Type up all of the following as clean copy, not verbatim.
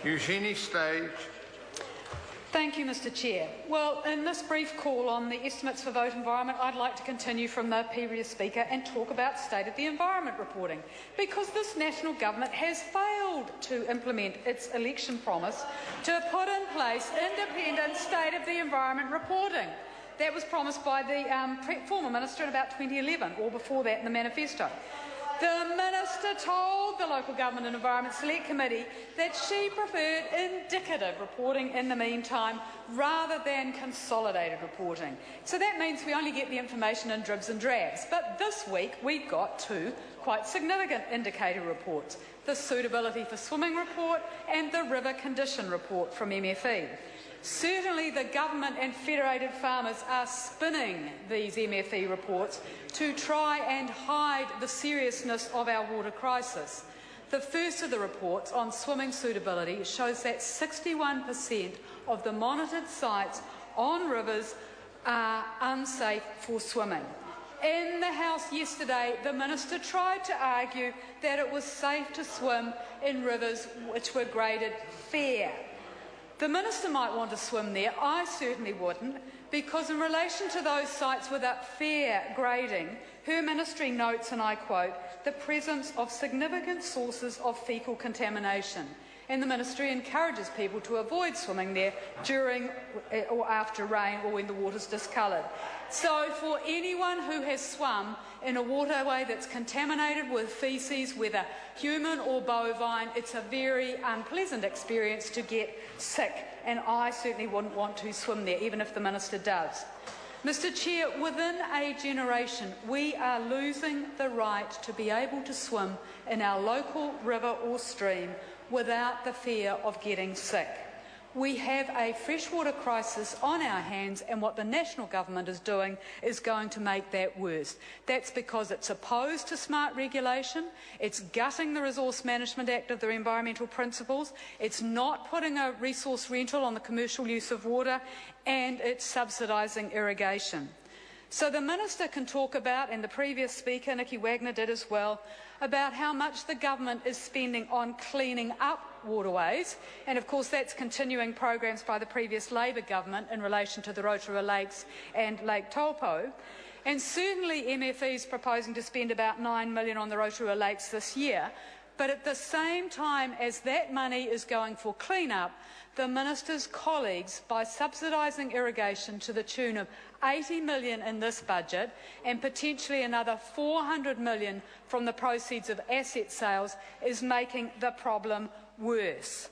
Eugenie Stage. Thank you, Mr Chair. Well, in this brief call on the estimates for vote environment, I'd like to continue from the previous speaker and talk about state of the environment reporting, because this national government has failed to implement its election promise to put in place independent state of the environment reporting. That was promised by the former minister in about 2011, or before that in the manifesto. The minister told the Local Government and Environment Select Committee that she preferred indicative reporting in the meantime rather than consolidated reporting. So that means we only get the information in dribs and drabs. But this week we've got two quite significant indicator reports: the Suitability for Swimming report and the River Condition report from MFE. Certainly the government and federated farmers are spinning these MFE reports to try and hide the seriousness of our water crisis. The first of the reports on swimming suitability shows that 61% of the monitored sites on rivers are unsafe for swimming. In the House yesterday, the minister tried to argue that it was safe to swim in rivers which were graded fair. The minister might want to swim there. I certainly wouldn't, because in relation to those sites with a fair grading, her ministry notes, and I quote, the presence of significant sources of faecal contamination. And the ministry encourages people to avoid swimming there during or after rain or when the water's discoloured. So for anyone who has swum in a waterway that's contaminated with faeces, whether human or bovine, it's a very unpleasant experience to get sick, and I certainly wouldn't want to swim there, even if the minister does. Mr Chair, within a generation, we are losing the right to be able to swim in our local river or stream without the fear of getting sick. We have a freshwater crisis on our hands, and what the national government is doing is going to make that worse. That's because it's opposed to smart regulation, it's gutting the Resource Management Act of the environmental principles, it's not putting a resource rental on the commercial use of water, and it's subsidising irrigation. So the minister can talk about, and the previous speaker, Nicky Wagner, did as well, about how much the government is spending on cleaning up waterways, and of course that's continuing programs by the previous Labor government in relation to the Rotorua Lakes and Lake Taupo. And certainly MFE is proposing to spend about $9 million on the Rotorua Lakes this year, but at the same time as that money is going for clean-up, the minister's colleagues, by subsidising irrigation to the tune of $80 million in this budget and potentially another $400 million from the proceeds of asset sales, is making the problem worse.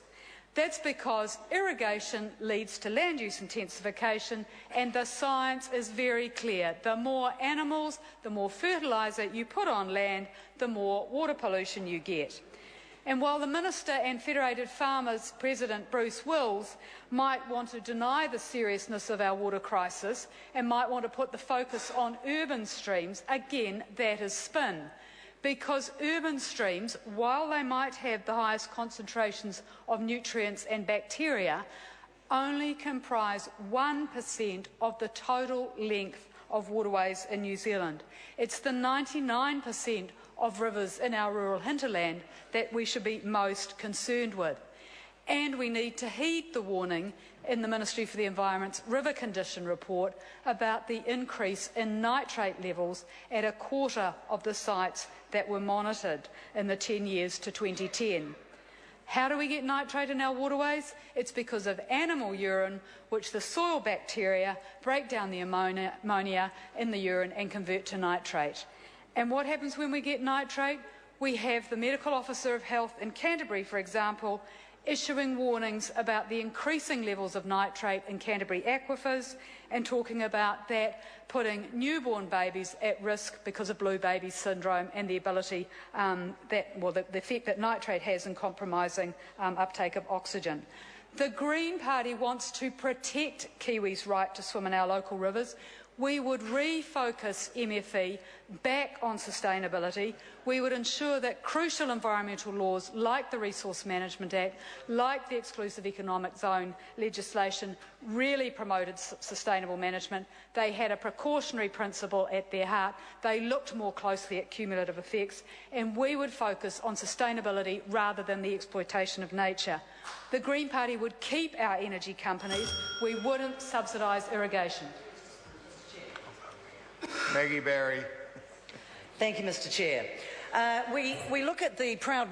That's because irrigation leads to land use intensification, and the science is very clear. The more animals, the more fertiliser you put on land, the more water pollution you get. And while the Minister and Federated Farmers President Bruce Wills might want to deny the seriousness of our water crisis and might want to put the focus on urban streams, again, that is spin. Because urban streams, while they might have the highest concentrations of nutrients and bacteria, only comprise 1% of the total length of waterways in New Zealand. It's the 99% of rivers in our rural hinterland that we should be most concerned with. And we need to heed the warning in the Ministry for the Environment's River Condition report about the increase in nitrate levels at a quarter of the sites that were monitored in the 10 years to 2010. How do we get nitrate in our waterways? It's because of animal urine, which the soil bacteria break down the ammonia in the urine and convert to nitrate. And what happens when we get nitrate? We have the Medical Officer of Health in Canterbury, for example, issuing warnings about the increasing levels of nitrate in Canterbury aquifers and talking about that putting newborn babies at risk because of blue baby syndrome and the ability, the effect that nitrate has in compromising uptake of oxygen. The Green Party wants to protect Kiwis' right to swim in our local rivers. we would refocus MFE back on sustainability. We would ensure that crucial environmental laws like the Resource Management Act, like the Exclusive Economic Zone legislation, really promoted sustainable management. They had a precautionary principle at their heart. They looked more closely at cumulative effects, and we would focus on sustainability rather than the exploitation of nature. The Green Party would keep our energy companies. We wouldn't subsidise irrigation. Maggie Barry. Thank you, Mr. Chair. We look at the proud